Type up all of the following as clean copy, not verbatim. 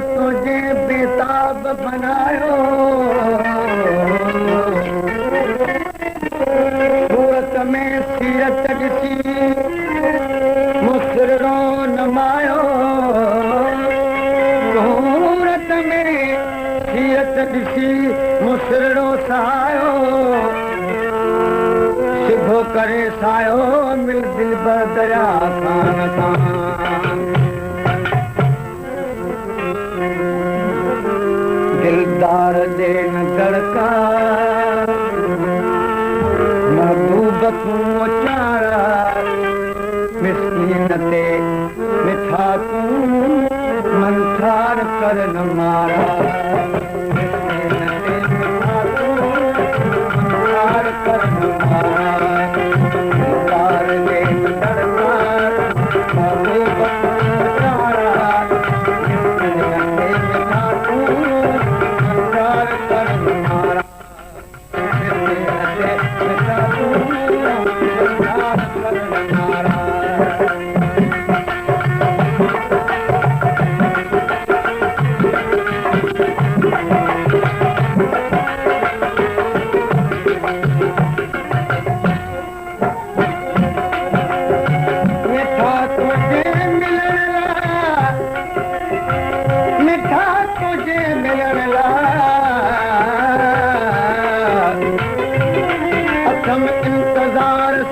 तुझे बेताब बनायो सूरत में सीरत ॾिसी मुसरो नमायो सूरत में सीरत ॾिसी मुसरो सायो सिधो करे सायो मिल दिल बदरिया खान खान दिलदार दे नगर का महबूब तूं चारा मिस्कीन ते मिठा तूं मंसार कर न मारा मिस्कीन ते मिठा तूं मंसार कर न मारा दिलदार दे नगर का महबूब तूं चारा मिस्कीन ते मिठा तूं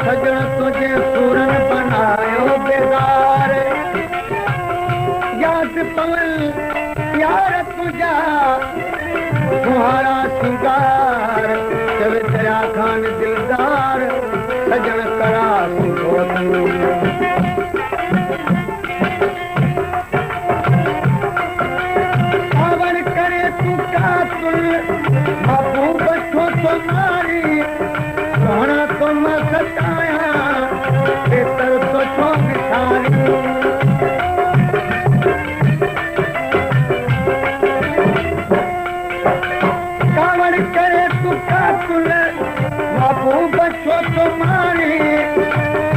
सजण तुझे सूरन बनायो बेदार याद पवन यार तुझा तुम्हारा सिंगार जब तेरा खान दिलदार सजण करा पावन करे तू का तुल महबूब छो तुम्हारी सोना तुम सताया बेतर सोचो विसारी कावड़ करे तू कातुल महबूब छो तुम्हारी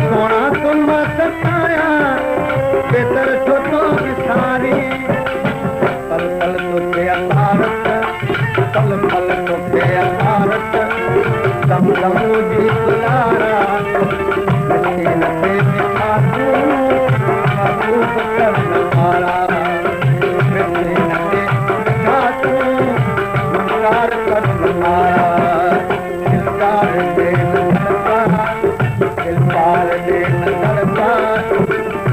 सोना तुम सताया बेतर सोचो विसारी पल पल तुझे अतारत पल पल तुझे अतारत दम दम जी तुलारा मशीन पे मिठा तूं महबूब कर न मारा मशीन पे मिठा तूं मंसार कर न मारा दिलदार दे नजर का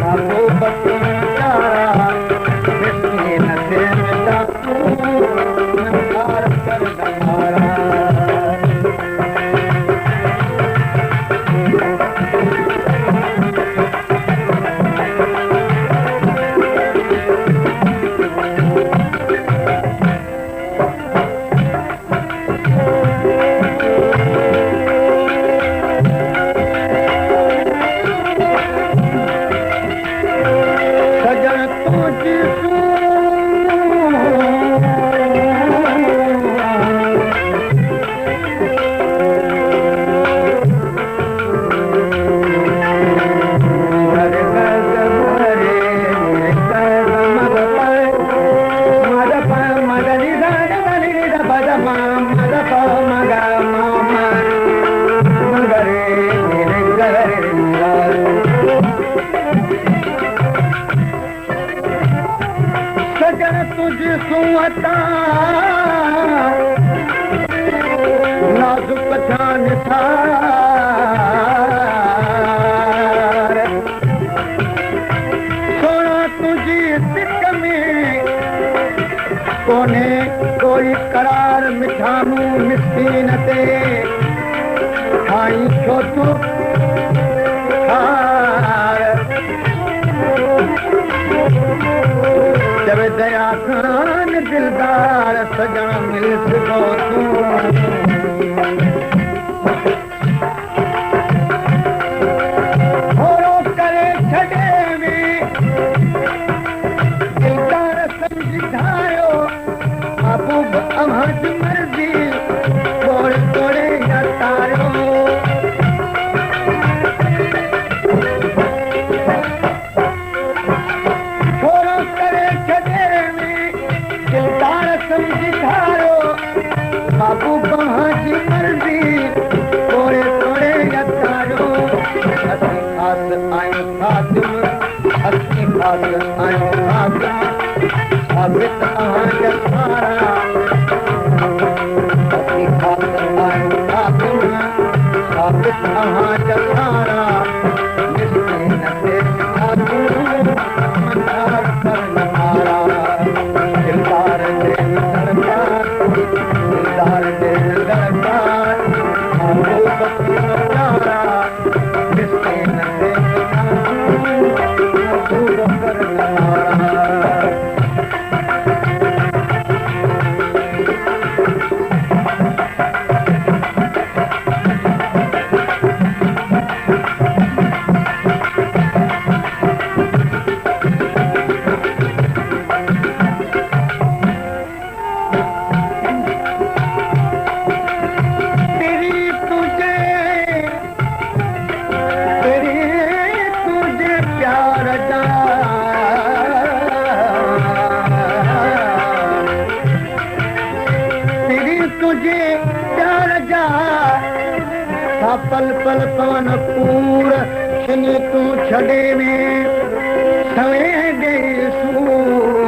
महबूब तूं चारा मशीन पे मिठा तूं मंसार कर न मारा नाजुक जान सोना तुझी सिक में कोने कोई करार मिठानू मिस्कीन ते खाई छो तू जब दया खान दिलदार सजण मिल सघो तूं थोरो करे छॾे में दिलदार सम्झायो महबूब अव्हां जी मर्ज़ी तोड़े तोड़े या तारियो थोरो करे छॾे में साबित तव्हांजा सारा अपनी खातिर आयो फातिमा साबित तव्हांजा सारा मिसकीन ते खातू मंदार करन वारा दिलदार दे दरबार दिलदार दे दरबार वो बखी प्यारा मिसकीन ते खातू करन वारा पल पल पवन पूर छिन तू छड़े में सवे गई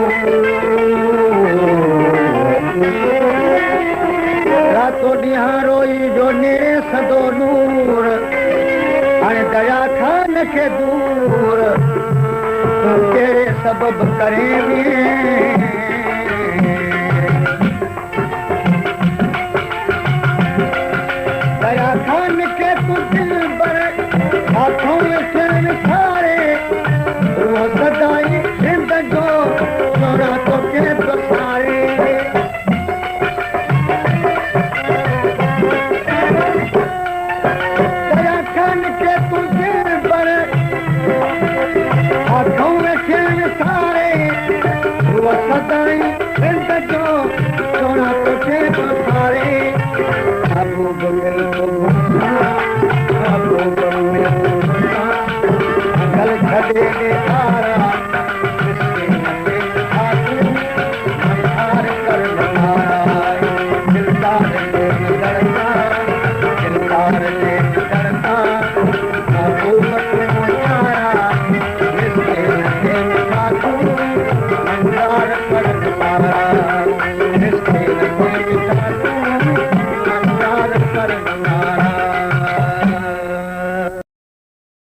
रातो ॾींहुं रोई जो नेरे सदो नूर हाणे दया खान खे दूर तूं कहिड़े सबब करे खान के तू दिल बर हाथों में चैन सारे वो सदाई जिंदगो सोना तो के तो सारे दया खान के तू दिल बर हाथों में चैन सारे वो सदाई जिंदगो सोना तो के तो सारे अबू बकर गल छॾे सारा मिसकीन ते खातू मंदार करन वारा दिलदार दे दरबार